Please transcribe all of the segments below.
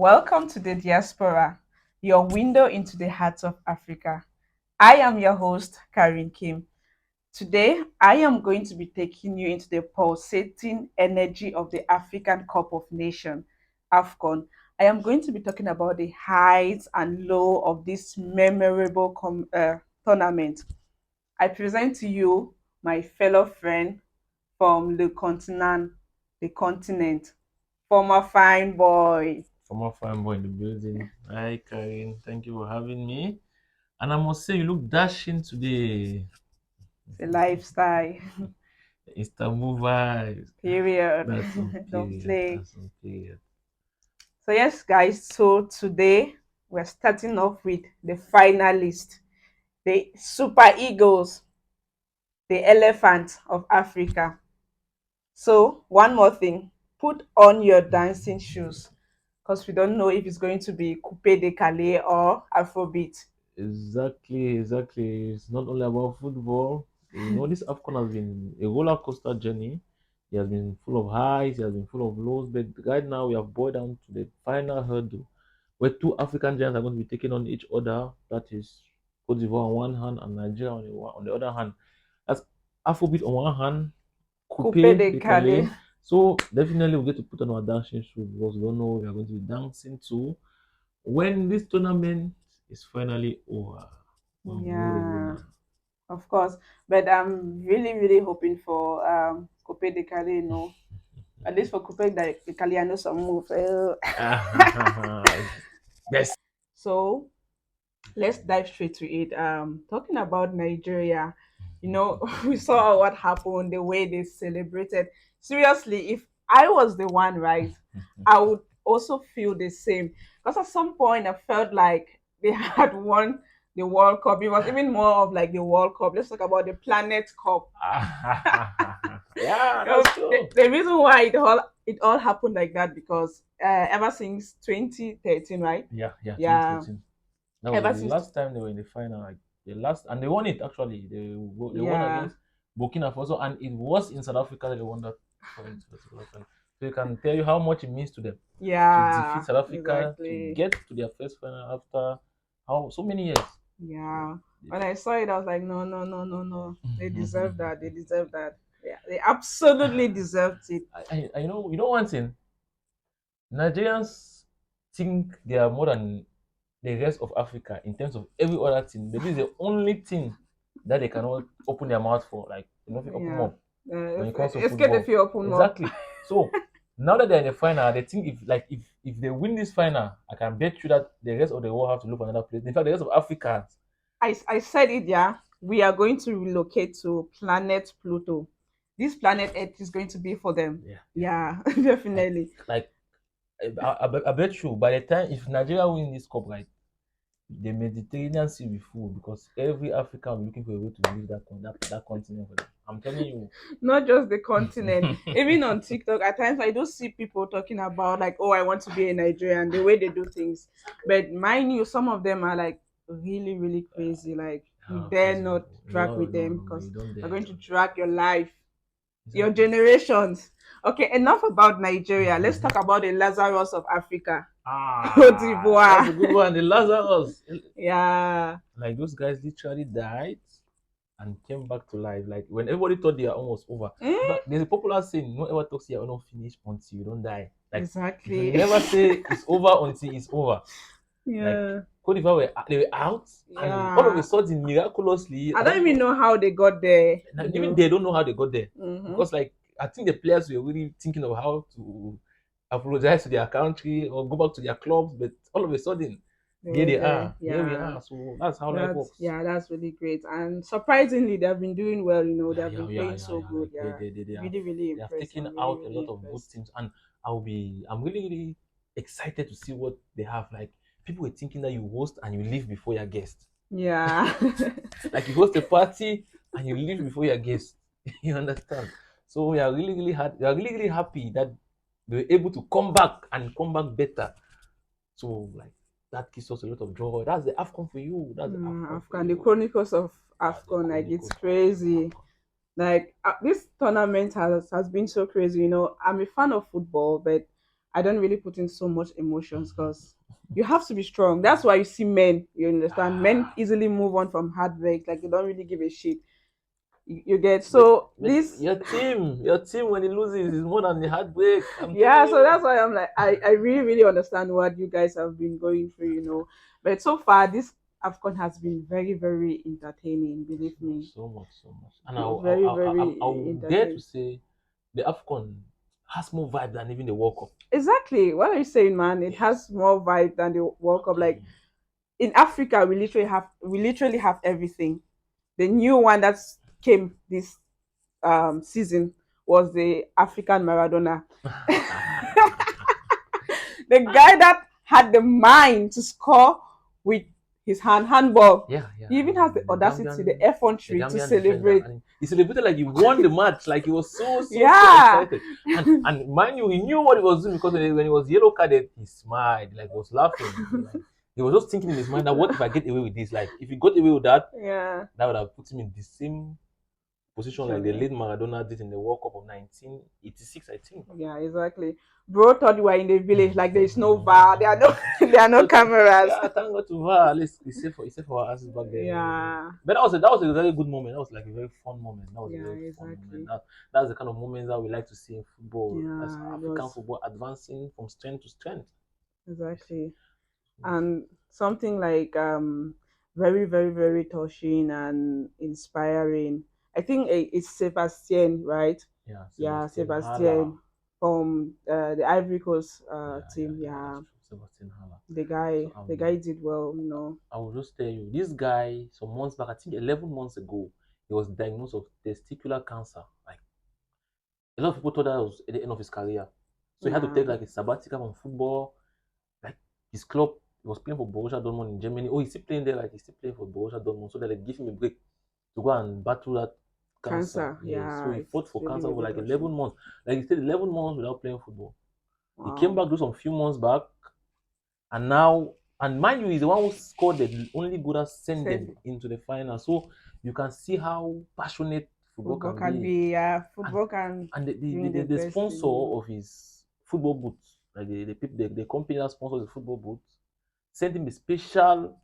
Welcome to the Diaspora, your window into the heart of Africa. I am your host, Karin Kim. Today, I am going to be taking you into the pulsating energy of the African Cup of Nations, AFCON. I am going to be talking about the highs and lows of this memorable tournament. I present to you my fellow friend from the continent, former fine boy. Former fine boy in the building. Hi, Karin. Thank you for having me. And I must say, you look dashing today. It's a lifestyle. Istanbul vibes. Period. That's some Don't period. play. That's some period. So yes, guys. So today we're starting off with the finalists, the Super Eagles, the elephant of Africa. So one more thing: put on your dancing shoes, because we don't know if it's going to be Coupe de Calais or Afrobeat. Exactly. It's not only about football. This AFCON has been a roller coaster journey. It has been full of highs, it has been full of lows. But right now, we have boiled down to the final hurdle where two African giants are going to be taking on each other. That is Cote d'Ivoire on one hand and Nigeria on the other hand. That's Afrobeat on one hand, Coupe Coupe de de Calais. Calais. So definitely we get to put on our dancing shoes because we don't know what we are going to be dancing to when this tournament is finally over. Who will Yeah. win? Of course, but I'm really, really hoping for Coupe de Calais, at least for Coupe de Calais, I know some moves. Yes. So let's dive straight to it. Talking about Nigeria, we saw what happened, the way they celebrated. Seriously, if I was the one, right, I would also feel the same. Because at some point, I felt like they had won the World Cup. It was even more of like the World Cup. Let's talk about the Planet Cup. Yeah, You know, that's the, true. the reason why it all happened like that because ever since 2013, right? Yeah, Yeah, 2013. That was the ever since last time they were in the final. Like the last, and they won it actually. They won yeah, against Burkina Faso, and it was in South Africa that they won that particular final. So you can tell you how much it means to them to defeat yeah, South Africa to exactly. get to their first final after how so many years. Yeah. When I saw it, I was like, no, no, no, no, no. They deserve that. They deserve that. Yeah, they absolutely deserved it. You know one thing. Nigerians think they are more than the rest of Africa in terms of every other thing. But this is the only thing that they cannot open their mouth for. Like nothing open Yeah. up when it comes to It's good if football. you open more. Exactly. So now that they're in the final, they think if they win this final, I can bet you that the rest of the world have to look for another place. In fact, the rest of Africans, I said it, yeah. We are going to relocate to planet Pluto. This planet Earth is going to be for them. yeah. Yeah, Like definitely. like I bet you by the time if Nigeria win this cup, right, the Mediterranean Sea will be full because every African will be looking for a way to leave that continent for them. I'm telling you. Not just the continent. Even on TikTok, at times I do see people talking about like, oh, I want to be a Nigerian, the way they do things. But mind you, some of them are like really, really crazy. Like you dare Please, not drag no, with no, them no, you because don't they're dare. going to drag your life, your Exactly. generations. Okay, enough about Nigeria. Let's talk about the Lazarus of Africa. Cote That's d'Ivoire. a good one. The Lazarus. Yeah. Like those guys literally died and came back to life. Like when everybody thought they are almost over. Mm, But there's a popular saying, no ever talk say you're not finished until you don't die. Like you should exactly. never say it's over until it's over. Like Yeah. Cote d'Ivoire they were out and all of a Yeah. sudden miraculously, I I don't don't even know. know how they got there, Now, even they don't know how they got there Mm-hmm. because like I think the players were really thinking of how to apologize to their country or go back to their clubs, but all of a sudden They here were they there. are, here we Yeah. are. So that's how life That's works. yeah, that's really great. And surprisingly, they've been doing well, they Yeah, have yeah, been yeah, playing yeah, so yeah. good. Like they, Yeah. they, they, they have Really, really they have impressed. taken I'm really, out a really lot of good impressed. teams, and I'm really really excited to see what they have. Like people were thinking that you host and you leave before your guest. Yeah. Like you host a party and you leave before your guest. You understand? So we are really really hard. We are really really happy that they were able to come back and come back better. So like that gives us a lot of joy. That's the AFCON for you. That's the AFCON for Afghan, the you. Chronicles of That's the Afghan, like it's Chronicles of crazy. AFCON. Like this tournament has been so crazy. I'm a fan of football, but I don't really put in so much emotions because you have to be strong. That's why you see men, you understand, men Ah, easily move on from heartbreak, like they don't really give a shit. You get but, so but this. your team when it loses is more than the heartbreak. I'm telling Yeah, so you. that's why I'm like, I really, really understand what you guys have been going through, But so far, this AFCON has been very, very entertaining, believe me. So much. And Very, very I'll dare to entertaining. say the AFCON has more vibe than even the World Cup. Exactly. What are you saying, man? It Yes. has more vibe than the World I'm Cup. telling Like you. in Africa, we literally have everything. The new one that came this season was the African Maradona. The guy that had the mind to score with his handball. Yeah, yeah, He even has the audacity, the The effrontery to Gambian defender, celebrate. and he celebrated like he won the match. Like he was so Yeah. excited. And mind you, he knew what he was doing because when he was yellow carded, he smiled, like was laughing. He was just thinking in his mind that what if I get away with this? Like if he got away with that, Yeah. that would have put him in the same position like the Sure. late Maradona did in the World Cup of 1986, I think. Yeah, exactly. Bro thought we were in the village, like there is no VAR, there are no there are no cameras. Yeah, thank God to VAR. At least he saved for our asses back then. Yeah. But that was a very good moment. That was like a very fun moment. That was a Yeah, very fun moment. exactly. That's the kind of moments that we like to see in football. That's Yeah, it African was football advancing from strength to strength. exactly. And something like very, very, very touching and inspiring. I think it's Sebastian, right? Yeah, Yeah, Sebastian Haller. Sebastian from the Ivory Coast Yeah, team. yeah, that's Yeah, true. Sebastian Haller. the So guy, the guy did well. I will just tell you, this guy some months back, I think 11 months ago, he was diagnosed with testicular cancer. Like a lot of people thought that was at the end of his career. So he had to Yeah, take like a sabbatical from football. Like his club, he was playing for Borussia Dortmund in Germany. Oh, he's still playing there, like he's still playing for Borussia Dortmund. So they like give him a break to go and battle that cancer. cancer. Yeah. So Yeah, he fought it's for really, cancer for really like touching. 11 months. Like he stayed 11 months without playing football. He came Wow. back just some few months back, and now, and mind you, he's the one who scored the only goal that sent Said them into the final. So you can see how passionate football football can can be. be. Yeah, And football can and bring the the best sponsor in you. of his football boots, like the company that sponsors the football boots, sent him a special,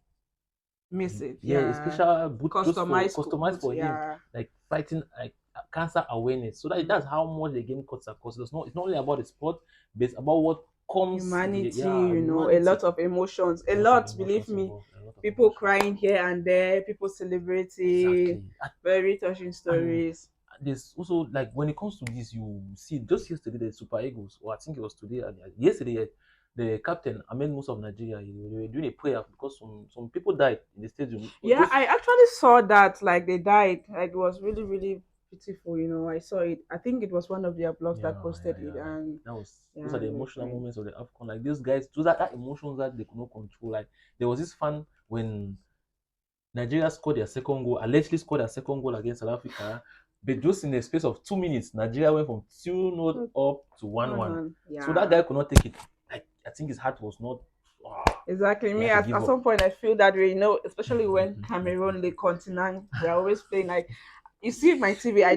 Miss it. yeah, a Yeah, special boot just for customized customized boots. for him, Yeah. like fighting like cancer awareness. So that's how much the game cuts across. It's not only about the sport, but it's about what comes with the, Humanity, yeah, a humanity. lot of emotions, a A lot of lot, believe emotions me. involved. A lot of People emotions. crying here and there, people celebrating, Exactly. very touching And stories. there's also like when it comes to this, you see just yesterday the Super Eagles, or I think it was today, yesterday, the captain, I mean most of Nigeria, they were doing a prayer because some people died in the stadium. Yeah, Just I actually saw that, like they died. Like it was really, really pitiful. I saw it. I think it was one of their blogs that posted it, like and that was those are yeah, the they were emotional crying. moments of the AFCON. Like these guys, those are that emotions that they could not control. Like there was this fan when Nigeria scored their second goal, allegedly scored their second goal against South Africa. But just in the space of 2 minutes, Nigeria went from 2-0 up to 1-1. So that Yeah. guy could not take it. Like I think his heart was not. Exactly. He Me, had to at give up. some point, I feel that way, especially when Cameroon, Le Continent, they're always playing. Like, you see my TV, I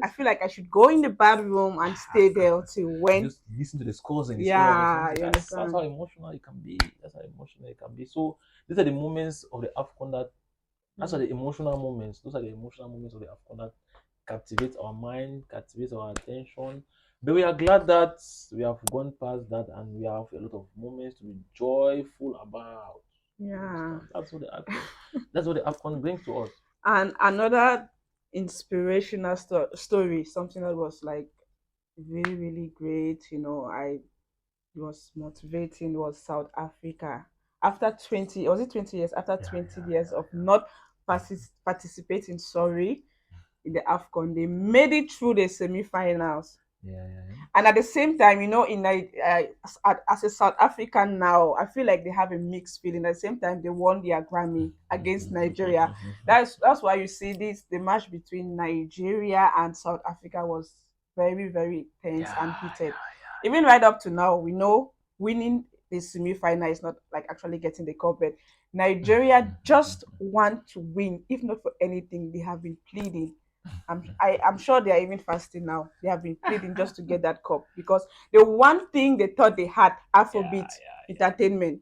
feel like I should go in the bathroom and stay there till And when, just listen to the scores in the stadium or yeah, something. you That's how understand? emotional it can be. That's how emotional it can be. So these are the moments of the AFCON that Those are Mm. the emotional moments. Those are the emotional moments of the AFCON that captivate our mind, captivate our attention. But we are glad that we have gone past that and we have a lot of moments to be joyful about. You Yeah. understand? That's what the AFCON brings to us. And another inspirational story, something that was like really, really great, it was motivating, was South Africa. After 20, was it 20 years? After Yeah, 20 yeah, years of yeah, not participating, sorry, in the AFCON, they made it through the semi-finals. yeah, yeah, yeah. And at the same time, as a South African now, I feel like they have a mixed feeling. At the same time, they won their Grammy against Nigeria. That's why you see this. The match between Nigeria and South Africa was very, very tense and Yeah, heated. Even right up to now, we know winning the semi-final is not like actually getting the cup, but Nigeria just want to win. If not for anything, they have been pleading. I'm sure they are even fasting now. They have been pleading just to get that cup because the one thing they thought they had, Yeah, Afrobeat yeah. entertainment,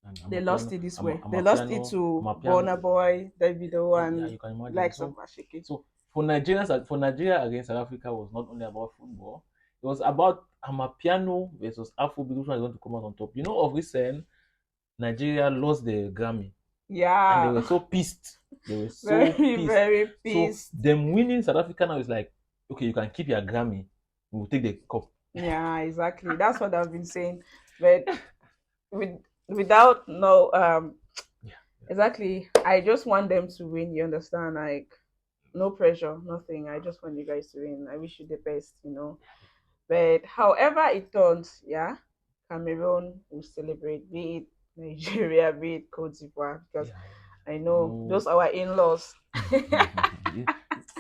And they lost it this way. I'm They a lost it piano, I'm to a piano. Burna Boy, Davido, Yeah, and you can imagine. likes of So, Mashiki. so for Nigeria against South Africa was not only about football. It was about Amapiano versus Afrobeat, which one is going to come out on top. You know, of recent, Nigeria lost the Grammy, and they Yeah, were so pissed. They were so very, pissed. very So pissed. them winning South Africa now is like, okay, you can keep your Grammy. We'll take the cup. Yeah, exactly. That's what I've been saying. But with without no Yeah, exactly, I just want them to win. You understand? Like no pressure, nothing. I just want you guys to win. I wish you the best. But however it turns, yeah, Cameroon will celebrate, be it Nigeria, be it Cote d'Ivoire, because yeah. I You know know, those are our in-laws.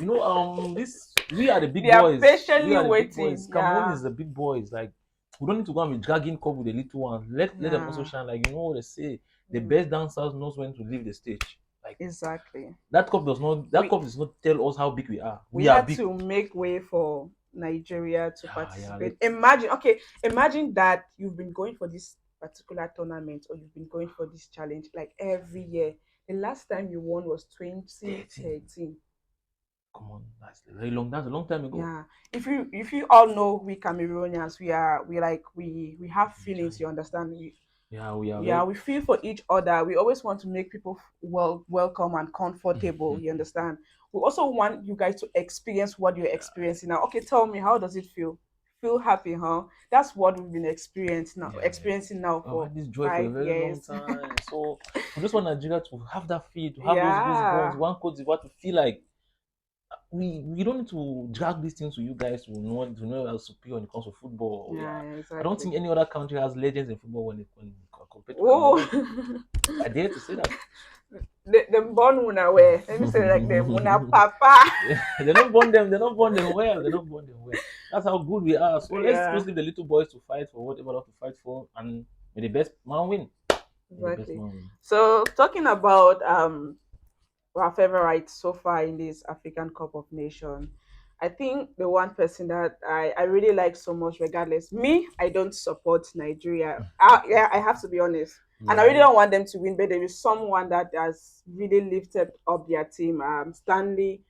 you know, this we are the big They are boys. We patiently are the big boys. waiting. Cameroon Yeah, is the big boys. Like we don't need to go and be dragging cup with the little ones. Let them also yeah, shine. Like you know what they say, the yeah, best dancers knows when to leave the stage. Like exactly. that We cup does not tell us how big we are. we We are had big. to make way for Nigeria to Yeah, yeah. participate. Imagine that you've been going for this particular tournament or you've been going for this challenge like every year. The last time you won was 13. 2013. Come on, that's very long. That's a long time ago. Yeah. If you all know we Cameroonians, we have feelings, you understand? We Yeah, we are yeah, very. we feel for each other. We always want to make people welcome and comfortable, you understand? We also want you guys to experience what you're experiencing now. Okay, tell me, how does it feel? Feel happy, huh? That's what we've been Yeah. experiencing now I've for had this joy for a five very long years. time. So we just want Nigeria to have that feel, to have those goosebumps. Yeah. One Cote d'Ivoire to feel like we don't need to drag these things to you guys to know how superior when it comes to football. Yeah, Yeah, I don't exactly. think any other country has legends in football when compared to Oh, Cameroon. I dare to say that. the born una where? Let me say like the una papa. Yeah, they don't born them. They don't born them well. They don't born them well. That's how good we are. So let's Yeah, just leave the little boys to fight for whatever they have to fight for, and may the best man win. May the best exactly. man win. So talking about our favorite so far in this African Cup of Nations. I think the one person that I really like so much, regardless, me, I don't support Nigeria. Yeah, I have to be honest. And I really Yeah. don't want them to win, but there is someone that has really lifted up their team. Stanley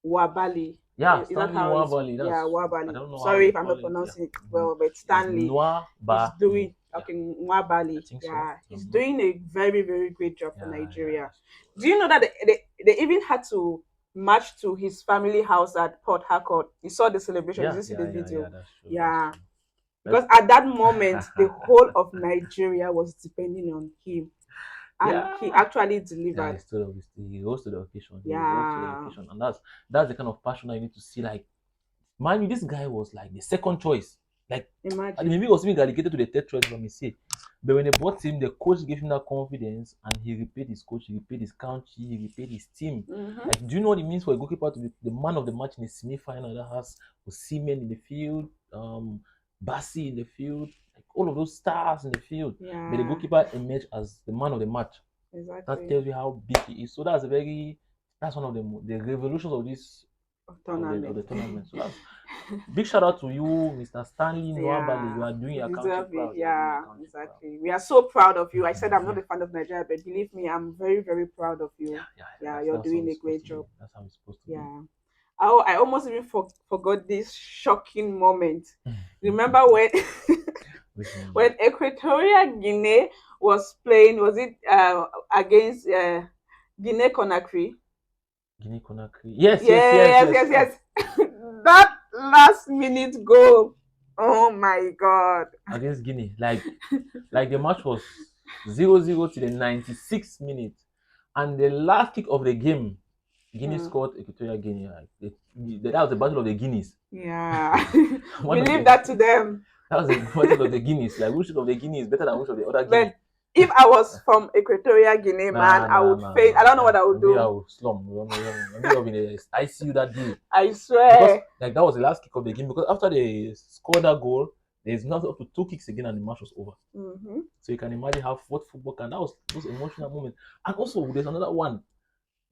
Wabali. Yeah, Is that Stanley how it's? Nwabali. Yeah, I Wabali. don't know how Sorry they if I'm call not it. Yeah. pronouncing it well, but It's Stanley is Nwabali. doing Yeah, okay. I Nwabali. think so. Yeah, he's Mm-hmm. doing a very, very great job for Yeah, Nigeria. that's true. Do you know that they even had to march to his family house at Port Harcourt? You saw the celebration. Did you see the Yeah. video? That's true. That's Yeah, true. because That's at that moment, the whole of Nigeria was depending on him, and he yeah. actually Yeah, delivered. he rose to the occasion. He rose to the Yeah, occasion, and that's the kind of passion that you need to see. Like, mind you, this guy was like the second choice. Like, imagine. maybe he was even relegated to the third choice, let me say. But when they bought him, the coach gave him that confidence, and he repaid his coach, he repaid his country, he repaid his team. Mm-hmm. Like, do you know what it means for a goalkeeper to be the man of the match in a semi-final that has Osimhen in the field, Bassi in the field, like all of those stars in the field, but the Yeah, goalkeeper emerged as the man of the match. That exactly. tells you how big he is. So that's one of the revolutions of this of the Tournament. tournament. So that's big shout out to you, Mr. Stanley Nwabali. You Yeah, are doing you your country deserve it. proud. You are doing your Yeah, country proud. exactly. We are so proud of you. I said I'm not Yeah, a fan of Nigeria, but believe me, I'm very, very proud of you. yeah. Yeah, That's you're that's how doing a it's supposed great to be. job. That's how it's supposed to be. Yeah. I almost even forgot this shocking moment. Remember when Which moment? when Equatorial Guinea was playing? Was it against Guinea Conakry? Guinea Conakry. Yes, yes, yes, Yes, yes, yes, yes. yes. That last minute goal. Oh my God. Against Guinea. Like the match was 0-0 to the 96th minute. And the last kick of the game, Guinea Hmm. scored Equatorial Guinea. That was the battle of the Guineas. Yeah. One We of leave the that to them. that was the battle of the Guineas. Like which of the Guinea is better than which of the other Guinea? But if I was from Equatorial Guinea, man, I would faint. I Nah. don't know Yeah, what I would maybe I do. will slum. Maybe I'll be in the ICU that day I because swear. like that was the last kick of the game. Because after they scored that goal, there's not up to two kicks again, and the match was over. Hmm. So you can imagine how what football can. That was those emotional moments. And also there's another one.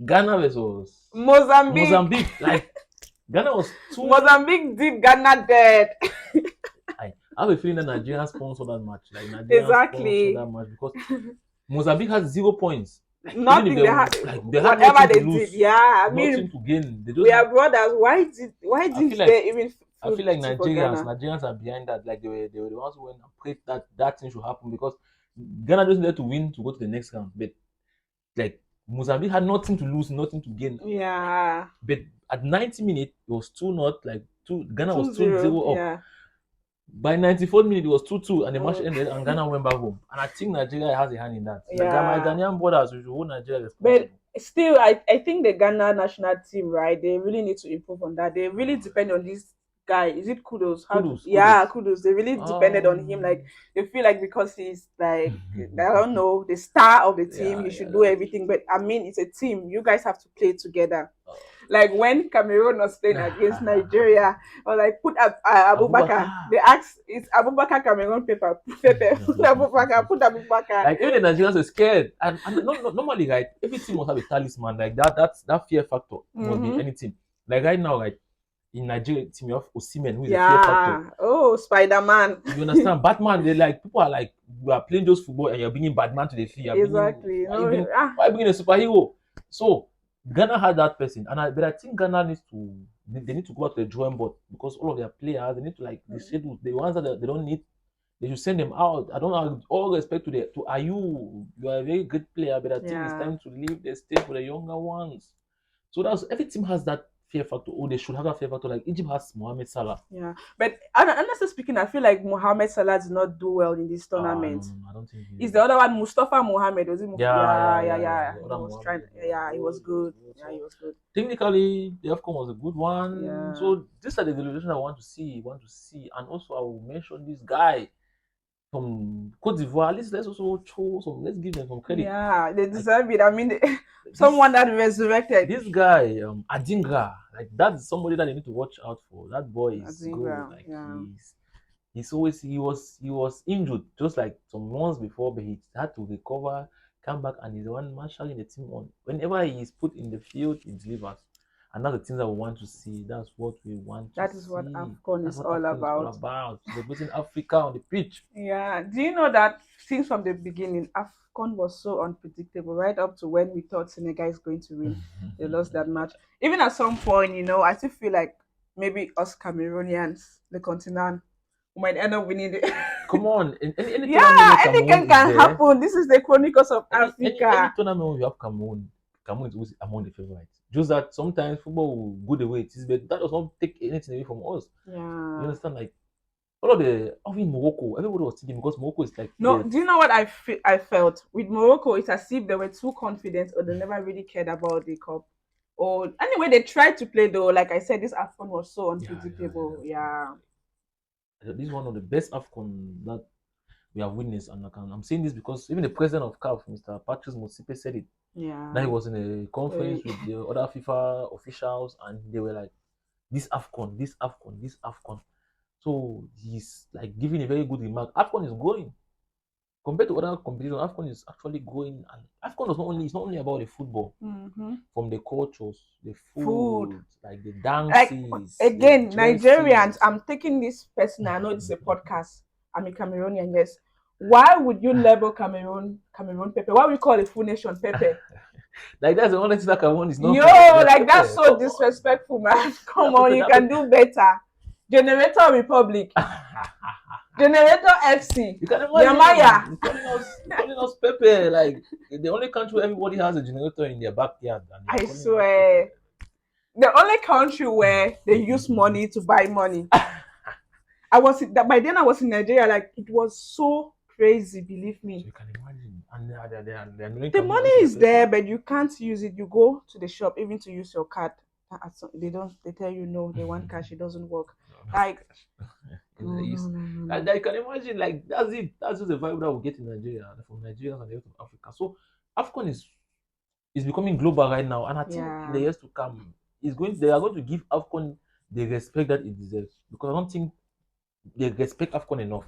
Ghana versus Mozambique. Mozambique. Like Ghana was too. Mozambique did Ghana dead. I have a feeling that Nigerian sponsored that match. Like Nigerian sponsored that Exactly. match because Mozambique has 0 points. Even if Nothing they had, they had whatever nothing to they did. lose, Yeah, I mean, nothing to gain. They we just are have. brothers. Why I feel didn't like they even I feel feel like pity for Nigerians Ghana? Nigerians are behind that. Like they were the ones who went and prayed that thing should happen because Ghana just needed to win to go to the next round. But like Mozambique had nothing to lose, nothing to gain. Yeah, But at 90 minutes, it was 2-0, like two Ghana was two two zero. zero up. Yeah. By 94th minute, it was 2-2, and the match Mm, ended, and Ghana went back home. And I think Nigeria has a hand in that. Like my yeah. Ghanaian brothers, we should hold Nigeria But responsible. still, I think the Ghana national team, right? They really need to improve on that. They really depend on this guy. Is it Kudos? Kudos, Yeah, kudos. Kudos. They really depended on him. Like Um, they feel like because he's like I don't know the star of the team, yeah, he yeah, should do that's everything. But I mean, it's a team. You guys have to play together. uh, Like when Cameroon was playing against Nigeria, or like put up Abubakar. Abubakar. They asked, "Is Abubakar Cameroon paper? Pepe, put Abubakar, put Abubakar." Like even the Nigerians were scared, and normally, right, every team must have a talisman. Like that fear factor must be in Mm-hmm. any team. Like right now, right in Nigeria team, you have Osimhen, who is a fear factor. Yeah. Oh, Spider Man. You understand? Batman, they like people are like, we are playing just football and you're bringing Batman to the field. You're bringing Exactly. No. Ah. why bringing a superhero? So Ghana had that person, but I think Ghana needs to they need to go back to the drawing board because all of their players they need to like the schedule the ones that they don't need they should send them out. I don't have all respect to you are a very good player, but I think it's Yeah. time to leave the stage for the younger ones. So that's every team has that fear factor. Oh, they should have that fear factor. Like Egypt has Mohamed Salah. Yeah. But honestly speaking, I feel like Mohamed Salah did not do well in this No, tournament. no, no, I don't think he Is the did. other one Mustafa Mohamed? Was it? Yeah. Yeah. The He other was trying. Mohammed was Yeah, he was good. He was good. good. Yeah, he So was good. technically, the AFCON was a good one. Yeah. So these are the evaluation I want to see. And also I will mention this guy from Cote d'Ivoire. Let's also show some. Let's give them some credit. Yeah, they Like deserve it. I mean, someone this, that resurrected this guy, Adingra. Like that's somebody that they need to watch out for. That boy is good. Azingra. Like Yeah. he's always he was injured just like some months before, but he had to recover, come back, and he's the one marshalling the team on. Whenever he is put in the field, he delivers. And that's the things that we want to see. That's what we want to That is what see. AFCON That's is what all AFCON is all about. about. Celebrating Africa on the pitch. Yeah. Do you know that since from the beginning, AFCON was so unpredictable, right up to when we thought Senegal is going to win. They lost that match. Even at some point, I still feel like maybe us Cameroonians, the continent, we might end up winning it. Come on, in any tournament Yeah, where Cameroon anything is can there, happen. This is the Chronicles of any Africa. tournament where you have Cameroon is always among the favorites. Just that sometimes football will go the way it is, but that does not take anything away from us. You Yeah. understand? Like all of the even Morocco, everybody was thinking because Morocco is like No, do you know what I felt with Morocco? It's as if they were too confident, or they never really cared about the cup. Or anyway, they tried to play though. Like I said, this AFCON was so unpredictable. Yeah, this is one of the best AFCON that we have witnessed, and I'm saying this because even the president of CAF, Mr. Patrice Motsepe, said it. That he yeah. was in a conference with the other FIFA officials, and they were like, "This AFCON, this AFCON, this AFCON." So he's like giving a very good remark. AFCON is growing compared to other competitions. AFCON is actually growing, and AFCON is not only about the football, Mm-hmm. from the cultures, the Food. food, like the Like dances, the again, Nigerians. dresses. I'm taking this person. I know this is a podcast. I'm a Cameroonian. Yes. Why would you label Cameroon Pepe? Why we call it full nation Pepe? Like that's the only thing that Cameroon is known Yo, for. Like like that's Pepe, so come on, disrespectful, man. that Come on, Pepe, you that can do better. Generator Republic, Pepe. Generator FC, You can Yamaya. imagine calling us Pepe, like the only country where everybody has a generator in their backyard, and they are I calling us Pepe. swear, the only country where they use money to buy money. By then I was in Nigeria. Like it was so crazy. Believe So me, you can imagine, and they are knowing the Cameroon money like a is Pepe. there, but you can't use it. You go to the shop even to use your card. They don't. They tell you no. They want cash. It doesn't work. Like no, no, no, no, And no. I can imagine, like that's it. That's just the vibe that we get in Nigeria from Nigerians and the rest of Africa. So AFCON is becoming global right now, and I think in the Yeah, years to come, they are going to give AFCON the respect that it deserves because I don't think they respect AFCON enough.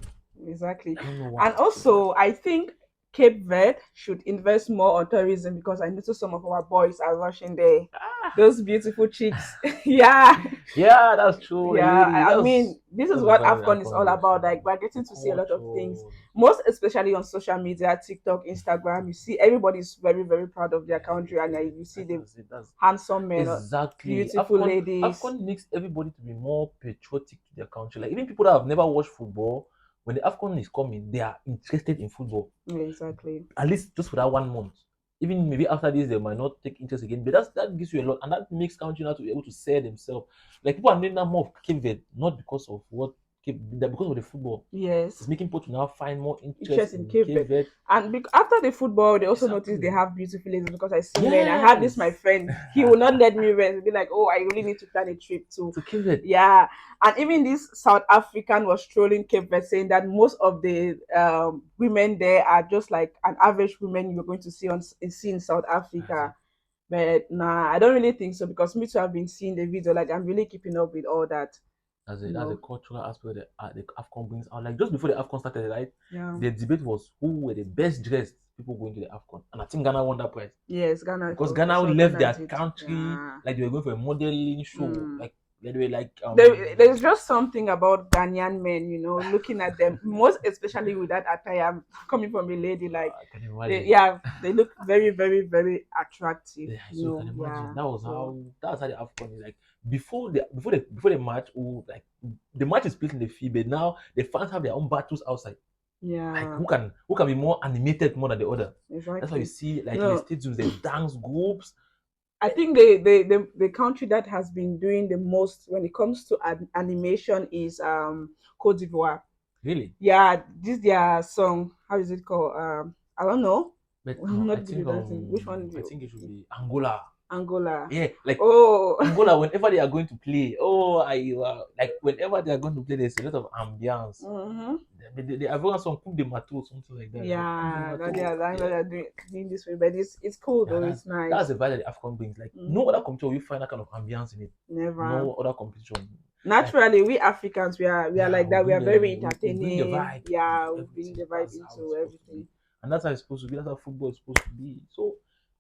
exactly. I don't know why. And also, I think Cape Verde should invest more on tourism because I noticed some of our boys are rushing there. Ah, Those beautiful chicks. Yeah. yeah, that's true. The Yeah, lady, I mean, this is that's the what vibe of the AFCON is AFCON all goes about. for. Like, we're The getting to see a lot of things, culture. most especially on social media, TikTok, Instagram. You see, everybody's very, very proud of their country, and you see the That's it. That's handsome men, exactly. beautiful ladies. AFCON makes everybody to be more patriotic to their country. Like even people that have never watched football, when the AFCON is coming, they are interested in football. Yeah, exactly. At least just for that 1 month. Even maybe after this, they might not take interest again. But that gives you a lot, and that makes country now to be able to sell themselves. Like people are naming that more of Cape Verde, not because of what because of the football. It's Yes, making people to now find more interest interest in in Cape Cape Verde. Verde. And after the football, they also noticed they Exactly. have beautiful ladies because I see men. I have this my Yes. friend. He will not let me rest. He'll be like, "Oh, I really need to plan a trip to." To Cape Verde. Yeah, and even this South African was trolling Cape Verde, saying that most of the women there are just like an average women you're going to see in South That's Africa. it. But nah, I don't really think so because me too have been seeing the video. Like I'm really keeping up with all that. That's a No, cultural aspect that the AFCON brings out. Like just before the AFCON started, right? yeah, The debate was who were the best dressed people going to the AFCON. And I think Ghana won that prize. yes, Ghana Because for Ghana sure. left Ghana their did. country Yeah. like they were going for a modeling show. Mm. Like they were like There's just something about Ghanaian men, looking at them, most especially with that attire coming from a lady, like I can they, imagine. yeah, they look very, very, very attractive, Yeah, so you can imagine yeah. that was So how the AFCON is like before the match. Oh, like the match is played in the field, but now the fans have their own battles outside. Like yeah, who can be more animated more than the other. That's why you exactly. see like in the No, stadiums the dance groups. I think the country that has been doing the most when it comes to animation is Cote d'Ivoire. Really, Yeah, this their song. How is it called? I don't know. but I'm not I good think with dancing. Which one do I you? think it should be Angola. Angola. Yeah, like Oh, Angola. Whenever they are going to play, oh, like whenever they are going to play, there's a lot of ambiance. hmm, They everyone some coup de matou, something like that. Like coup de yeah. That matou. they Yeah, are doing this way, but it's cool yeah. though. That's It's that's nice. the vibe that the Afcon brings. Like no Hmm. other competition will you find that kind of ambiance in it. Never. No other competition. Like Naturally, we Africans, we are yeah, like that. We are very we bring the entertaining. vibe into Yeah, we bring everything. the vibe That's how it's into supposed to be, everything. and that's how it's supposed to be. That's how football is supposed to be. So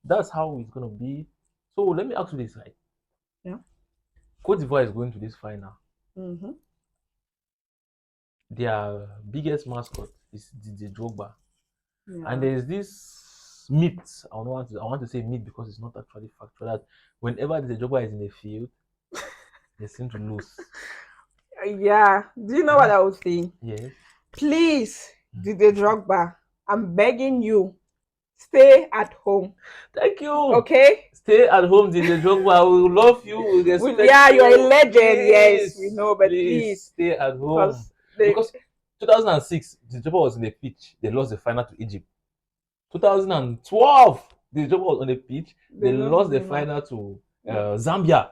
that's how it's gonna be. So let me ask you this: like, Yeah. Cote d'Ivoire is going to this final. Mm-hmm. Their biggest mascot is DJ Drogba, and Yeah. there is this myth. I want to say myth because it's not actually factual. That whenever DJ Drogba is in the field, they seem to lose. Yeah. Do you know what And I was saying? yes, Please, Didier Drogba, I'm begging you, stay at home. thank you. Okay? Stay at home, DJ Drogba. We love you. We respect Yeah, you are a you. legend. Yes, we Please, know, but please please, stay at home. because they Because 2006, DJ Drogba was in the pitch. They lost the final to Egypt. 2012, the Drogba was on the pitch. They they lost the lost the final. final to Yeah. Zambia.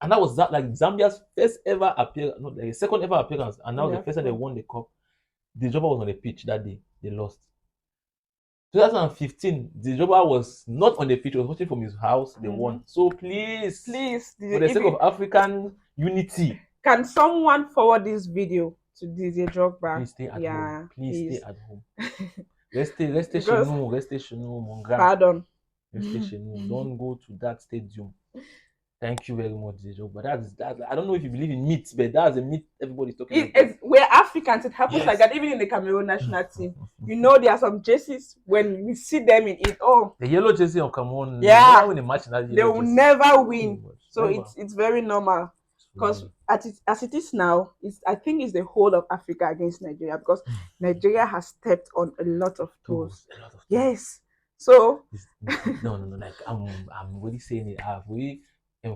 And that was like Zambia's first ever appearance, not like second ever appearance, and In now the the first time they AFCON. won the cup. The Drogba was on the pitch that day. They lost. 2015, the Joba was not on the pitch, he was watching from his house, they Mm-hmm. won. So please, Please, for the if sake you, of African unity, can someone forward this video to DJ Drogba? please stay at home. Yeah, Please stay please. at home. Restez chez Because, nous, restez chez nous, mon grand. pardon. Restez chez nous. Don't go to that stadium. Thank you very much, Zejo. But that's I don't know if you believe in myths, but that's a myth everybody's talking about. We're Africans. It happens like Yes. that. Even in the Cameroon national team, there are some jerseys when we see them in it. Oh, The yellow jersey of Cameroon, they will never yeah, win a match in that they yellow will jersey. never Pretty win. much. So Never. it's very normal. Because as it is now, I think it's the whole of Africa against Nigeria because Nigeria has stepped on a lot of toes. Toes, a lot of toes. Yes. So No. Like I'm really saying it. I've really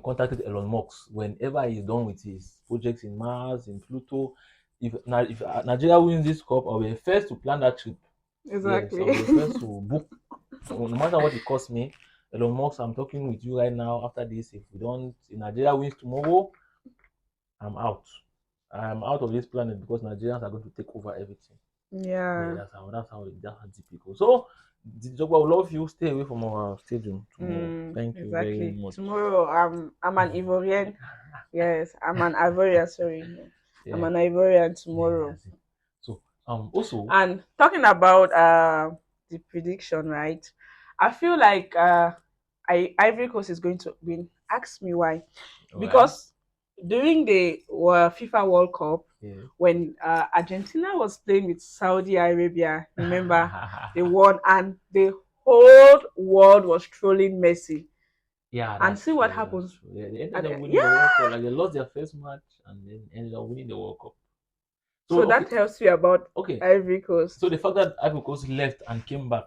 contacted Elon Musk whenever he's done with his projects in Mars, in Pluto. If Nigeria wins this cup, I'll be the first to plan that trip. Yes, I'll exactly. be the first to book. No matter what it costs me, Elon Musk, I'm talking with you right now. After this, if Nigeria wins tomorrow, I'm out. I'm out of this planet because Nigerians are going to take over everything. Yeah, Yeah. that's how typical. So, Jogba, we love you. Stay away from our stadium tomorrow. Thank you very Exactly. much. Tomorrow, I'm an Ivorian. Yes, I'm an Ivorian. Sorry, I'm Yeah, an Ivorian yeah, tomorrow. that's it. So, also, And talking about the prediction, right? I feel like Ivory Coast is going to win. Ask me why. Why? Because during the FIFA World Cup, Yeah. when Argentina was playing with Saudi Arabia, remember they won, and the whole world was trolling Messi. Yeah, And that's see what true. That's happened. true. Yeah, they ended At up the, winning the yeah, World Cup. Like they lost their first match and then ended up winning the World Cup. so So okay, that tells you about okay. Ivory So Coast. the fact that Ivory Coast left and came back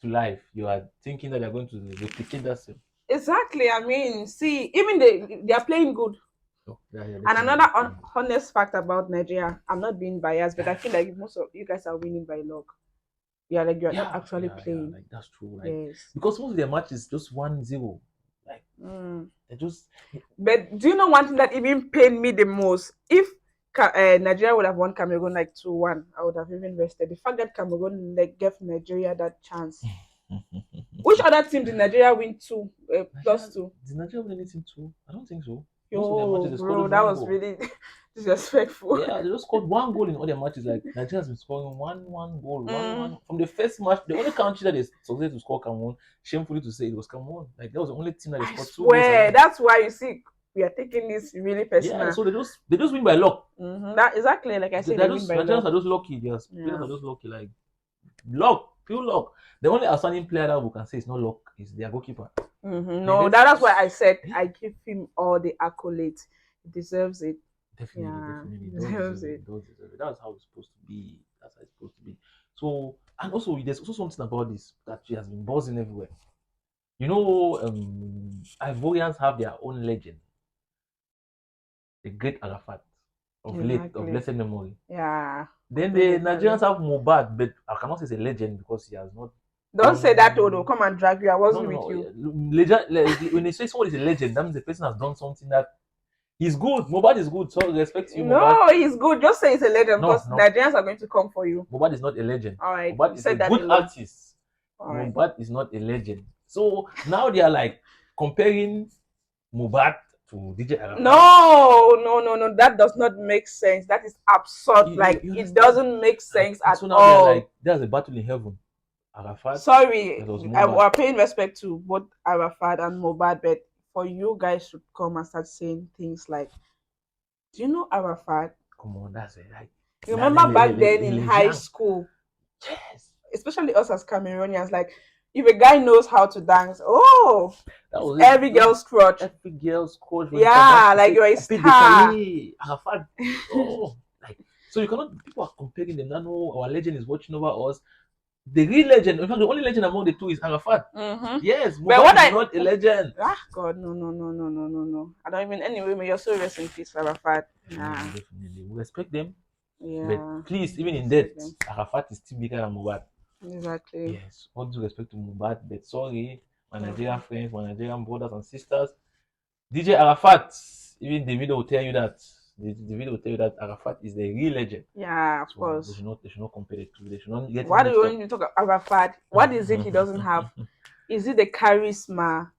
to life, you are thinking that they're going to replicate that same. Exactly. I mean, see, even they are playing good. Oh, yeah, And definitely, another definitely. honest fact about Nigeria, I'm not being biased, but I Yeah, feel like most of you guys are winning by luck. Yeah, like you're not yeah, actually yeah, yeah. playing. Like that's true. Like Yes. because most of their matches just 1-0. Like Mm. they just But do you know one thing that even pained me the most? If Nigeria would have won Cameroon like 2-1, I would have even rested. The fact that Cameroon like gave Nigeria that chance. Which other team did Nigeria win two plus Nigeria two? did Nigeria win anything too? I don't think so. Most of their Yo, matches they scored bro, just that one was goal. really disrespectful. Yeah, they just scored one goal in all their matches. Like Nigeria has been scoring one goal, Mm, from the first match. The only country that is succeeded to score Cameroon, shamefully to say, it was Cameroon. Like that was the only team that they I scored 2 goals swear, against. that's why you see we are taking this really Yeah, personal. so they just win by luck. That exactly like I said, they They're win just by Nigerians luck. are just lucky. Their players Yeah. are just lucky. Like luck, pure luck. The only outstanding player that we can say is not luck is their goalkeeper. The No, rest that's why I is said yeah, I give him all the accolades. He deserves it. definitely, Yeah, definitely. he It does deserves deserve it. it. It does deserve it. That's how it's supposed to be. That's how it's supposed to be. So, and also, there's also something about this that she has been buzzing everywhere. You know, Ivorians have their own legend, the great Arafat of Exactly. blessed memory. Yeah. Then Although the they can Nigerians be. have Mobad, but I cannot say he's a legend because he has not Don't say that, Odo. done. Come and drag you. I No, wasn't no, with no. you. Legend, when they say someone is a legend, that means the person has done something that he's good. Mobad is good, so respect to you, Mobad. No, he's good. Just say it's a legend No, because no. Nigerians are going to come for you. Mobad is not a legend. All right. Mobad You is a said that good alone. artist. All right. Mobad is not a legend. So now they are like comparing Mobad to DJ Arafat. No. That does not make sense. That is absurd. You, Like you it understand? doesn't make sense And at so now they are all. like, there's a battle in heaven. Arafat Sorry, versus I Mobad. we're paying respect to both Arafat and Mobad, but for you guys to come and start saying things like, "Do you know Arafat?" Come on, that's it. Like, You remember back then in high legend. school, Yes. especially us as Cameroonians, like if a guy knows how to dance, oh, That it's was it. every That was girl's crutch. every girl's coach when you can dance Yeah, to like say you're a Coupe star. Décalé, Arafat. Oh, like so you cannot. People are comparing them. Now our legend is watching over us. The real legend, in fact, the only legend among the two is Arafat. Yes, But Mubad what is I not a legend. God, no. I don't even anyway. May your soul rest in peace, Arafat. Definitely, Nah, definitely. We respect them, but yeah, please, even in respect death, them. Arafat is still bigger than Mubad. Exactly. Yes, all due respect to Mubad, but sorry, my Nigerian Mhm. friends, my Nigerian brothers and sisters. DJ Arafat, even David will tell you that. David will tell you that Arafat is the real legend. Yeah, of So course. they should not compare the two. They should not get it Why do you mixed up. want to talk about Arafat? What is it he doesn't have? Is it the charisma?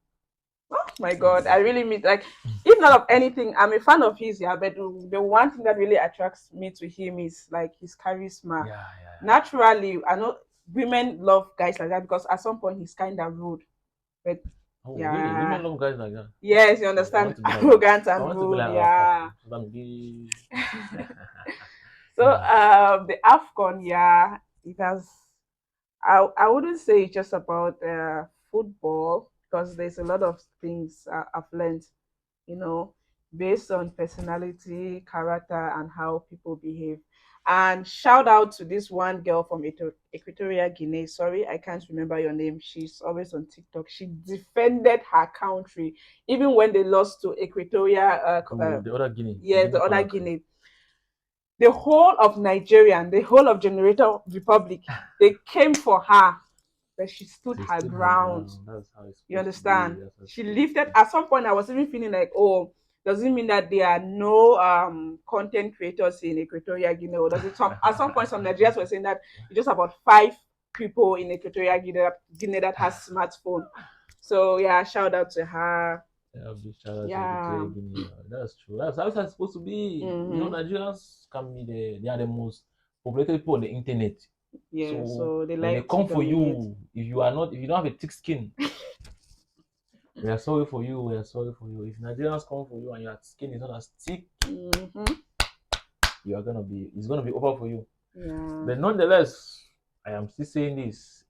Oh my Yeah, God, I really definitely. mean like, if not of anything, I'm a fan of his. Yeah, but the one thing that really attracts me to him is like his charisma. Yeah, yeah. Naturally, I know women love guys like that because at some point he's kind of rude, but Oh, really? yeah, Women love guys like that. yes, you Oh, I want understand, to be like that. arrogant I and want to be rude. like Arafat. Yeah. So that maybe. So Yeah. the AFCON, yeah, it has. I wouldn't say it's just about football because there's a lot of things I've learned, you know, based on personality, character, and how people behave. And shout out to this one girl from Equatorial Guinea. Sorry, I can't remember your name. She's always on TikTok. She defended her country even when they lost to Equatorial. Oh, the other Guinea, the Yes, Guinea the other Conakry. Guinea, the whole of Nigeria and the whole of Generator Republic, they came for her, but she stood She her stood her ground. ground. That's how it's You supposed to be. understand? That's how it's She supposed to lifted be. at some point I was even feeling like, oh, does it mean that there are no content creators in Equatorial Guinea? Or does it some at some point some Nigerians were saying that it's just about 5 people in Equatorial Guinea that has smartphone. So yeah, shout out to her. Yeah, big shout out to Yeah. Equatorial Guinea. That's true. That's how it's supposed to be. You know, Mm-hmm. Nigerians can be they are the most populated people on the internet. Yeah, So so they when they like to come for dominate. you, if you don't have a thick skin, we are sorry for you. We are sorry for you. If Nigerians come for you and your skin is not as thick, Mm-hmm. it's gonna be over for you. Yeah, But nonetheless, I am still saying this.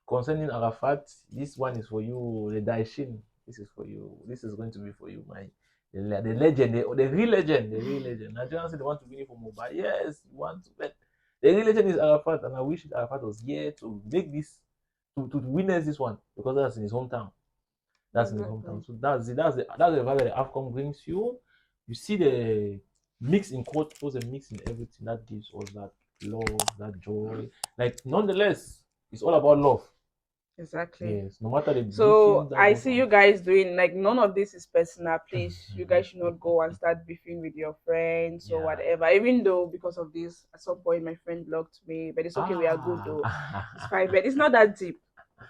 Concerning Arafat, this one is for you. The Daishin, this is for you. This is going to be for you, my the legend, the real legend, the real legend. Nigerians say they want to win it for mobile. Yes, you want to, but the real legend is Arafat, and I wish Arafat was here to make this to witness this one because that's in his hometown. That's in his exactly. hometown. So that's the vibe that the AFCON brings you. You see the mix in cultures and mix in everything that gives us that love, that joy. Like nonetheless, it's all about love. Exactly. Yes, no matter the So beefing that I goes see on. you guys doing like none of this is personal. Please, you guys should not go and start beefing with your friends or Yeah, whatever. Even though because of this, at some point my friend blocked me, but it's okay. We are good though. It's Ah, fine, but it's not that deep.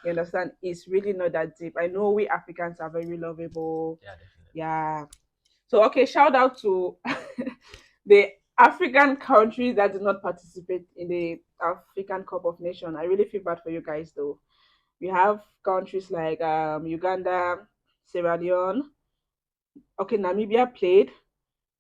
You understand? It's really not that deep. I know we Africans are very lovable. yeah, definitely. Yeah. So okay, shout out to the African countries that did not participate in the African Cup of Nations. I really feel bad for you guys though. We have countries like Uganda, Sierra Leone. Okay, Namibia played.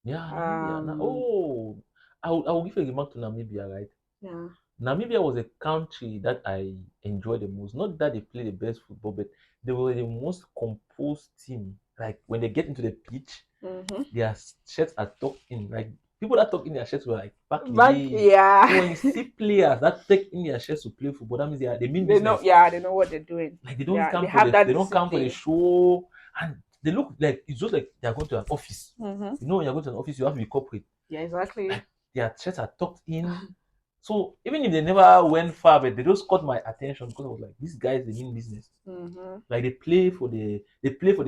Yeah, Namibia. Um, Oh, I will give a remark to Namibia, right? yeah. Namibia was a country that I enjoyed the most. Not that they play the best football, but they were the most composed team. Like when they get into the pitch, Mm-hmm. their shirts are tucked in. Like people that tuck in their shirts were like back in the But day. So yeah, when you see players that take in their shirts to play football, that means they mean they know. business. Yeah, they know what they're doing. Like Yeah, they have they that don't come for the discipline. show, and they look like it's just like they are going to an office. Mm-hmm. You know, when you're going to an office, you have to be corporate. Yeah, exactly. Like their shirts are tucked in. So even if they never went far, but they just caught my attention because I was like, these guys they mean business. Mm-hmm. Like they play for the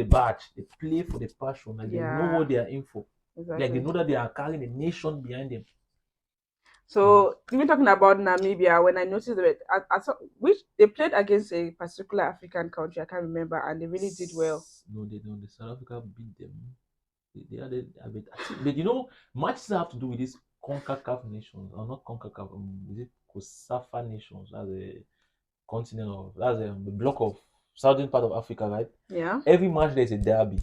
badge, they play for the passion. Like they know Yeah, what they are in for. Like they exactly. know that they are carrying a nation behind them. Yes. So even talking about Namibia, when I noticed that I saw which they played against a particular African country, I can't remember, and they really did well. No, they don't. The South Africa beat them. They are bit, I think, but matches have to do with these CONCACAF nations, or not CONCACAF. Is it COSAFA nations? That's a continent of that's the block of southern part of Africa, right? Yeah. Every match there is a derby.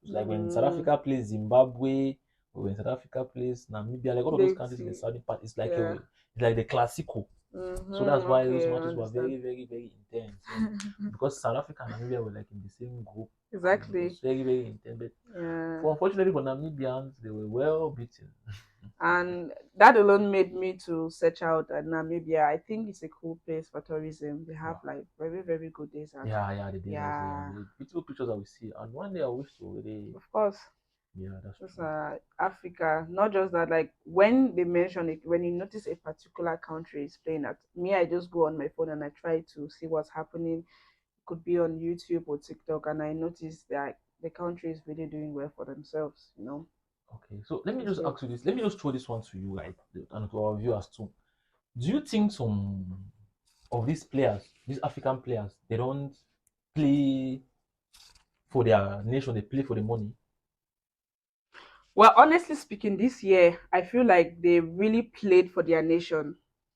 It's like when South Mm, Africa plays Zimbabwe, or when South Africa plays Namibia, like all of those they countries in the see. southern part, Yeah. it's like the classico. So that's Mm-hmm. why those Okay, I matches were understand. very, very, very intense. And because South Africa and Namibia were like in the same group, it Exactly. was very, very intense. But Yeah. for unfortunately for Namibians, they were well beaten. And that alone made me to search out Namibia. I think it's a cool place for tourism. They have Wow. like very, very good desert. Yeah, yeah, the deserts there and Yeah, the beautiful pictures that we see. And one day I wish to really, of course. yeah, that's It's true. Africa. Not just that, like when they mention it, when you notice a particular country is playing at me, I just go on my phone and I try to see what's happening. Could be on YouTube or TikTok, and I notice that the country is really doing well for themselves. Okay, so let me It's just good. ask you this. Let me just throw this one to you, right, and to our viewers too. Do you think some of these players, these African players, they don't play for their nation, they play for the money? Well, honestly speaking, this year I feel like they really played for their nation.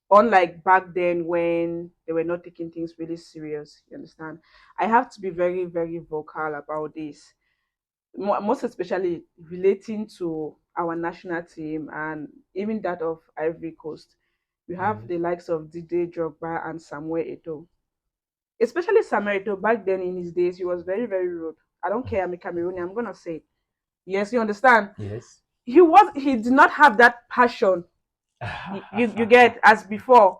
Unlike back then when they were not taking things really serious. You understand? I have to be very, very vocal about this. Most especially relating to our national team and even that of Ivory Coast. We have Yes. the likes of Didier Drogba and Samuel Eto'o. Especially Samuel Eto'o, back then in his days, he was very, very rude. I don't care, I'm a Cameroonian, I'm gonna say it. Yes, you understand? Yes. He did not have that passion you get as before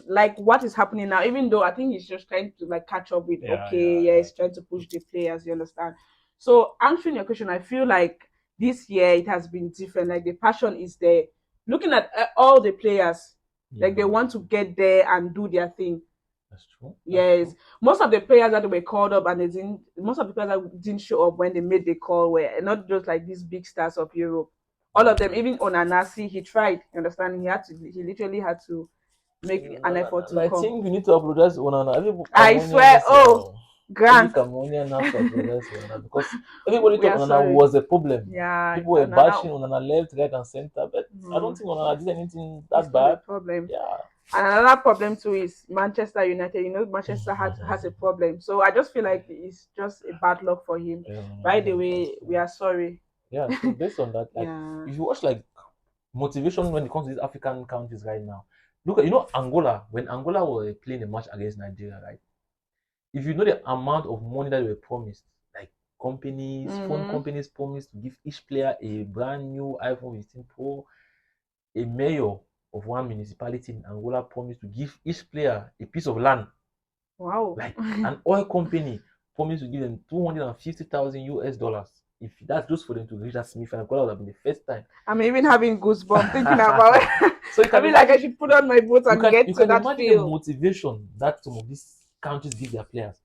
like what is happening now, even though I think he's just trying to like catch up with, Yeah, okay, yeah, yeah, yeah. he's trying to push the players, you understand. So answering your question, I feel like this year it has been different, like the passion is there. Looking at all the players, like Yeah, they want to get there and do their thing. that's true. That's Yes, true. most of the players that were called up and they didn't, most of the players that didn't show up when they made the call were not just like these big stars of Europe. All of them, Mm. even Onanasi, he tried. You understand? He literally had to make an effort And to I come. think you need to apologize to Onana. Every I Cameroonian swear, needs oh, every Grant, Cameroonian has to apologize to Onana because everybody we thought are Onana sorry. was a problem. Yeah, People were Onana, bashing Onana left, right, and center, but I don't no, think Onana did anything he's that not a bad. problem. Yeah. And another problem too is Manchester United. You know, Manchester has a problem. So I just feel like it's just a bad luck for him. By the That's way, we true. are sorry. Yeah, so based on that, like Yeah. if you watch like motivation when it comes to these African countries right now, look at Angola, when Angola were playing a match against Nigeria, right? If you know the amount of money that they were promised, like phone Mm-hmm. companies promised to give each player a brand new iPhone 15 Pro, a mayor of one municipality in Angola promised to give each player a piece of land, Wow. like an oil company promised to give them 250,000 US dollars. If that's just for them to reach that semi-final, because that would have been the first time. I'm even having goosebumps thinking about it. So you I can feel like I imagine should put on my boots you and can get you to can that imagine the field. motivation that some of these countries give their players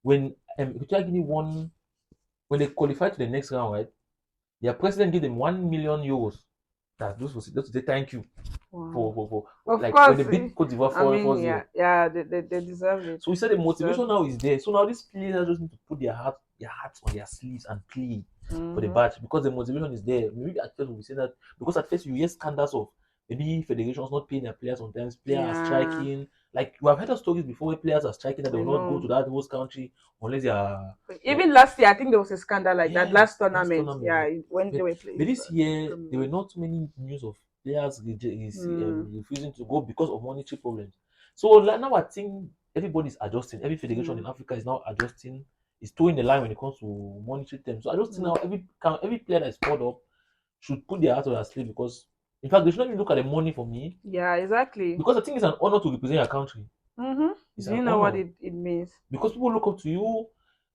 when Equatorial Guinea won, when they qualified to the next round, right? Their president gave them 1 million euros. That's just to say thank you Wow. for Of like when they course. beat Cote d'Ivoire I mean, 4-0. yeah, they deserve it. So we said the They deserve motivation it. now is there. So now these players just need to put their hearts on their sleeves and play for the Mm-hmm. badge because the motivation is there. Maybe at first we say that because at first you hear scandals of maybe federations not paying their players sometimes, players are Yeah, striking. Like we have heard of stories before where players are striking that they I will not go know. to that host country unless they are Even last year, I think there was a scandal like that. Last yes, last tournament, tournament. yeah, Like, when they but, were but playing this year there were tournament. not too many news of players Mm, refusing to go because of monetary problems. So like, now I think everybody's adjusting. Every federation yeah. in Africa is now adjusting. Is towing the line when it comes to monetary terms. So I just think now Mm. every player that is called up should put their heart on their sleeve because in fact they should not even look at the money for me Yeah, exactly. because I think it's an honor to represent your country. Mm-hmm. It's Do an you know what honor it means? because people look up to you.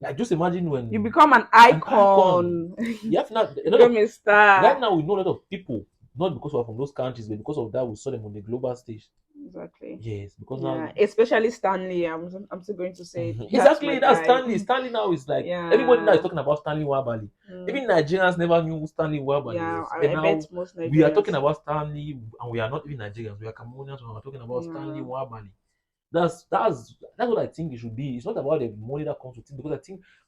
Like just imagine You when become an an icon. icon. You have not a You lot of become a right star. now we know a lot of people, not because we're from those countries, but because of that we saw them on the global stage. Exactly. Yes, because now Yeah, especially Stanley. I'm still going to say that's my exactly that's guy. Stanley. Stanley now is like everybody now is Yeah. talking about Stanley Wabali. Mm. Even Nigerians never knew who Stanley Wabali Yeah, was. But I bet now most we are talking Nigerians. about Stanley and we are not even Nigerians, we are Cameroonians when we're talking about Stanley Yeah. Wabali. That's what I think it should be. It's not about the money that comes with it because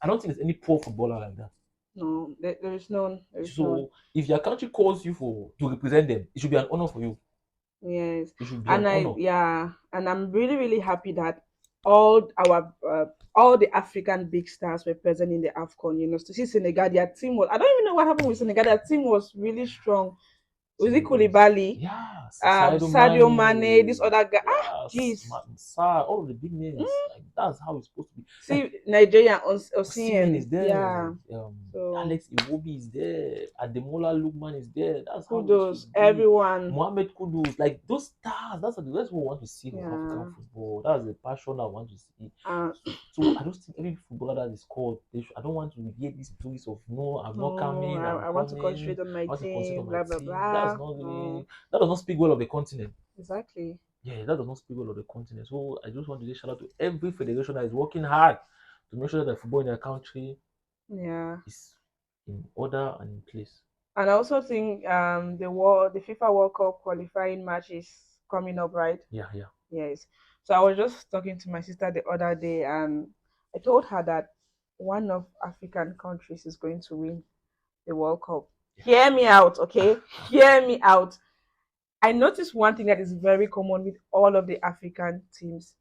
I don't think there's any poor footballer like that. No, there is none. There is none. So if your country calls you for to represent them, it should be an honor for you. Yes, It should be an and honor. and I'm really really happy that all the African big stars were present in the AFCON. You know, to see Senegal, their team was. I don't even know what happened with Senegal. Their team was really strong. Was it Senegal is Koulibaly, yes, Sadio Sadio Mane, this Mane, other guy? Ah, yes, jeez. all of the big names. Mm, Like that's how it's supposed to be. Like see Nigeria Osimhen Osimhen, is there, yeah. So Alex Iwobi is there, Ademola Lookman is there. That's how it kudos should be. everyone. Mohamed Kudus, like those stars. That's what we want to see from African Yeah. football. That's the passion I want to see. Uh, So I just think every footballer that is called, I don't want to hear these stories of no, I'm not no, coming, I'm I want to coming, concentrate on my I want to concentrate team. on my Blah blah team. That's blah. not No, really that does not speak well of the continent. exactly. Yeah, that does not speak well of the continent. So I just want to say shout out to every federation that is working hard to make sure that the football in their country Yeah. is in order and in place. And I also think the FIFA World Cup qualifying match is coming up, right? Yeah, yeah, Yes. So I was just talking to my sister the other day, and I told her that one of African countries is going to win the World Cup. yeah. Hear me out, okay? Hear me out. I noticed one thing that is very common with all of the African teams.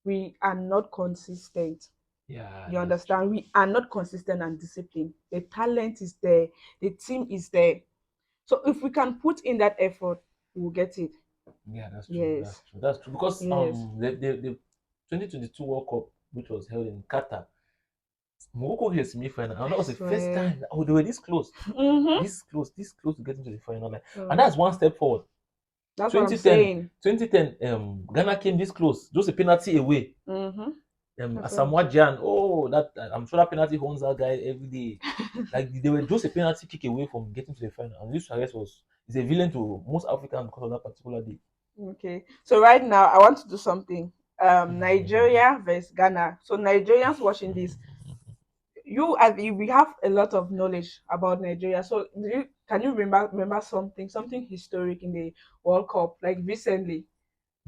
We are not consistent. Yeah, You that's true. understand? We are not consistent and disciplined. The talent is there, the team is there. So if we can put in that effort, we'll get it. Yeah, that's true. That's Yes. true. That's true. Because Yes. the 2022 World Cup, which was held in Qatar, Morocco hit the semi-final, and that I was the first swear. time they were this close, Mm-hmm. this close to getting to the final. Like, and So that's one step forward. that's what I'm 2010, saying. 2010, Ghana came this close, just a penalty away. Mm-hmm. That's what I'm Asamoah saying. Gyan, oh, that I'm sure that penalty haunts that guy every day. Like they were just a penalty kick away from getting to the final, and Luis Suarez is a villain to most Africans because of that particular day. Okay. So right now I want to do something. Nigeria versus Ghana. So Nigerians watching this, we have a lot of knowledge about Nigeria. So can you remember something historic in the World Cup like recently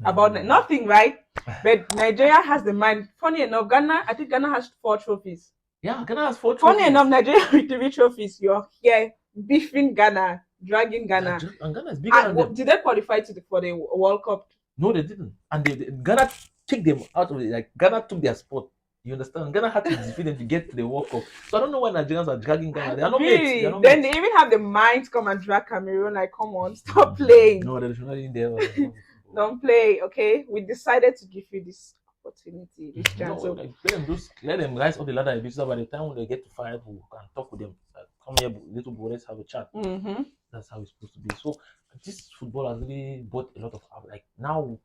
about Mm. nothing, right? But Nigeria has the mind. Funny enough, I think Ghana has 4 trophies. Yeah, Ghana has four Funny enough, trophies. Nigeria with 3 trophies. You're here beefing Ghana, dragging Ghana. And Ghana is bigger than them. Did they qualify for the World Cup No, they didn't. And Ghana kicked them out of it. Like Ghana took their spot. You understand? Ghana had to defeat them to get to the World Cup. So I don't know why Nigerians are dragging Ghana. They are not mates. They are Really? not Then they mates. even have the mind to come and drag Cameroon. Like, come on, stop playing. No, they should not in there. That's not football. Don't play, okay? We decided to give you this opportunity, this No, chance. So, like let them rise up the ladder a bit so by the time when they get to fight, we can talk with them. Like, come here, little boy, let's have a chat. mm-hmm. That's how it's supposed to be. So this football has really brought a lot of like now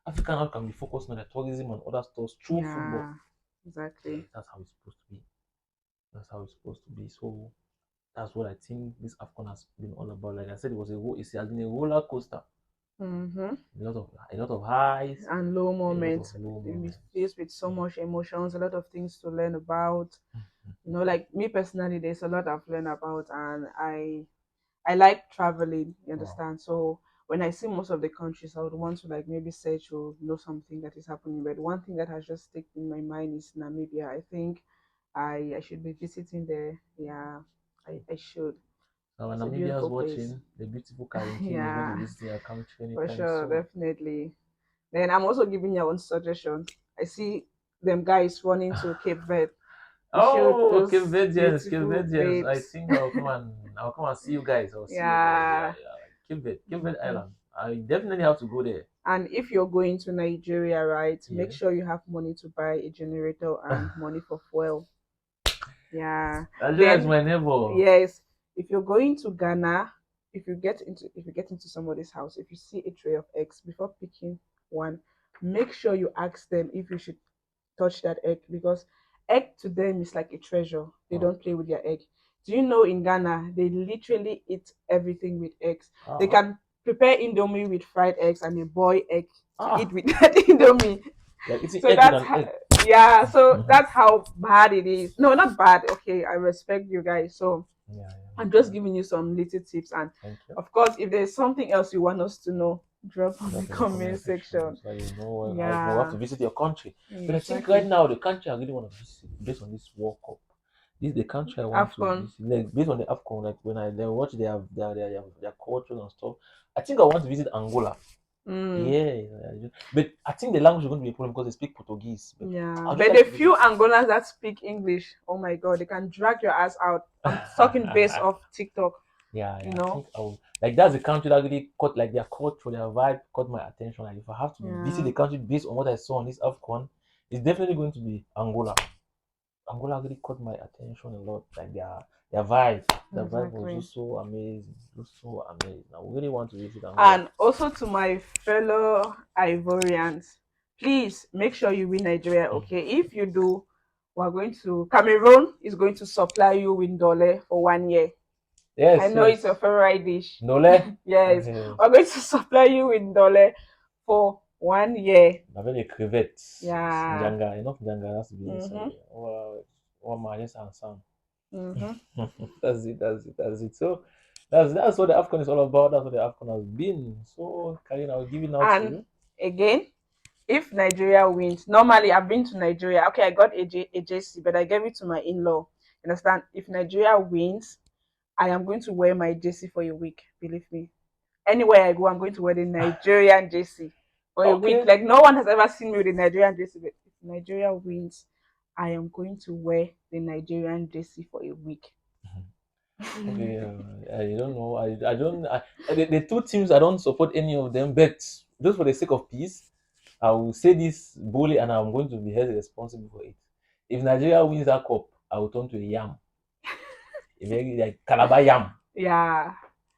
Africa now can be focused on the tourism and other stuff through football. Yeah, exactly. That's how it's supposed to be. That's how it's supposed to be. So that's what I think this AFCON has been all about. Like I said, it has been a roller coaster. Mm-hmm. A lot of highs, And low a lot of moments. low We moments. faced with so much emotions, a lot of things to learn about. Mhm. Like me personally, there's a lot I've learned about, and I like traveling, you Wow. understand? So when I see most of the countries, I would want to like maybe search or know something that is happening. But one thing that has just stuck in my mind is Namibia. I think I should be visiting there. Yeah, I should. Now, when It's a Namibia's beautiful place. watching, the beautiful Karen Kim is going to Yeah, visit our country for anytime sure, soon. definitely. Then I'm also giving you one suggestion. I see them guys running to Cape Verde. You should Oh, Cape those Verdeans, Cape beautiful Verdeans. I babes. think I'll come and see you guys. I'll see you guys. Yeah, Yeah. yeah. Like Cape Verde Mhm. Island. I definitely have to go there. And if you're going to Nigeria, right, make Yeah. sure you have money to buy a generator and money for fuel. Yeah. Nigeria is Then my neighbor. yes, if you're going to Ghana, if you get into somebody's house, if you see a tray of eggs, before picking one, make sure you ask them if you should touch that egg, because egg to them is like a treasure. They Wow. don't play with their egg. Do you know in Ghana they literally eat everything with eggs? They Ah, can prepare indomie with fried eggs and a boiled egg to eat ah. with that indomie. Like eating So egg with that's an egg. yeah. So Mhm. that's how bad it is. No, not bad. Okay, I respect you guys. So Yeah, yeah, I'm no just problem. giving you some little tips, and Thank you. of course, if there's something else you want us to know, drop on the Drop in the comment comment section section. so that you know how we have Yeah, to visit your country. But I think right exactly. now the country I really want to visit based on this World Cup. This is the country I want to AFCON. visit. Like based on the AFCON, like when I they watch their culture and stuff. I think I want to visit Angola. Mm. Yeah, but I think the language is going to be a problem because they speak Portuguese. But Yeah, I'd just but like the to visit. few Angolans that speak English, oh my God, they can drag your ass out. I'm talking based off TikTok, Yeah, you yeah. I know. think I will. Like that's the country that really caught like their culture, their vibe caught my attention. Like if I have to visit Yeah, the country based on what I saw on this AFCON, it's definitely going to be Angola. Angola really caught my attention a lot. Like their vibe was exactly. just so amazing, just so amazing. I really want to visit Angola. And also to my fellow Ivorians, please make sure you win Nigeria. Okay, if you do, we're going to Cameroon is going to supply you with dollar for 1 year. I Yes, know it's your yes. favorite dish. Nole. Yes, Okay. we're going to supply you with dollar for 1 year. Avec les crevettes. Yeah. Njanga, enough njanga has to be inside Mm-hmm. there. Oh man, yes, and some. Mm-hmm. That's it. That's it. That's it. So that's what the AFCON is all about. That's what the AFCON has been. So, Karina, I'll give it now to And you. again, if Nigeria wins, normally I've been to Nigeria. Okay, I got a JC, but I gave it to my in-law. Understand? If Nigeria wins, I am going to wear my JC for a week. Believe me. Anywhere I go, I'm going to wear the Nigerian JC for a week. Okay. Like no one has ever seen me with a Nigerian JC. But if Nigeria wins, I am going to wear the Nigerian JC for a week. Okay. I don't know. I don't. The two teams, I don't support any of them, but just for the sake of peace, I will say this boldly and I'm going to be held responsible for it. If Nigeria wins that cup, I will turn to a yam. A very like Calabar yam. Yeah.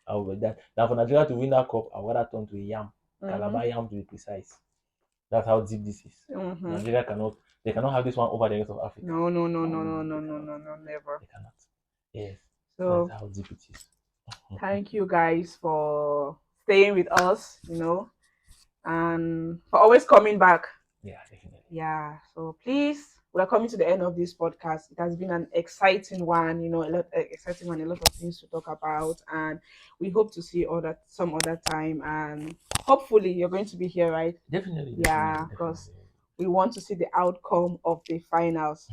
I will be that. Now for Nigeria to win that cup, I would rather turn to a yam. Mm-hmm. Calabar yam to be precise. That's how deep this is. Mm-hmm. Nigeria they cannot have this one over the rest of Africa. No, no, no, No, no, no, no, no, no, they no, cannot. no, no, never. They cannot. Yes, that's So how deep it is. thank you guys for staying with us, and for always coming back. Yeah, definitely. Yeah. So please, we are coming to the end of this podcast. It has been an exciting one, exciting one, a lot of things to talk about, and we hope to see other some other time. And hopefully, you're going to be here, right? Definitely, definitely, Yeah, because definitely. we want to see the outcome of the finals.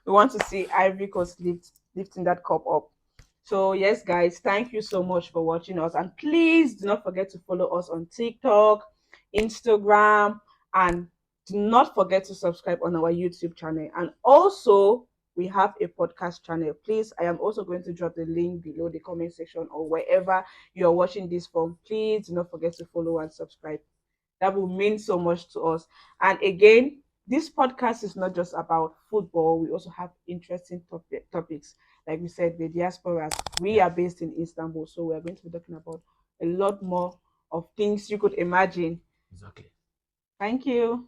We want to see Ivory Coast lifting that cup up. So yes, guys, thank you so much for watching us, and please do not forget to follow us on TikTok, Instagram, and do not forget to subscribe on our YouTube channel. And also, we have a podcast channel. Please, I am also going to drop the link below the comment section or wherever you're watching this from. Please do not forget to follow and subscribe. That will mean so much to us. And again, this podcast is not just about football. We also have interesting topics. Like we said, the diasporas. We Yeah, are based in Istanbul, so we're going to be talking about a lot more of things you could imagine. exactly. Thank you.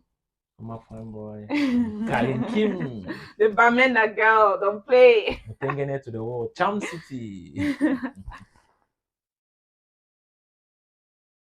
I'm a fine boy. I'm Karin The Kim. Bamenda girl, don't play. I'm taking it to the world. Cham City.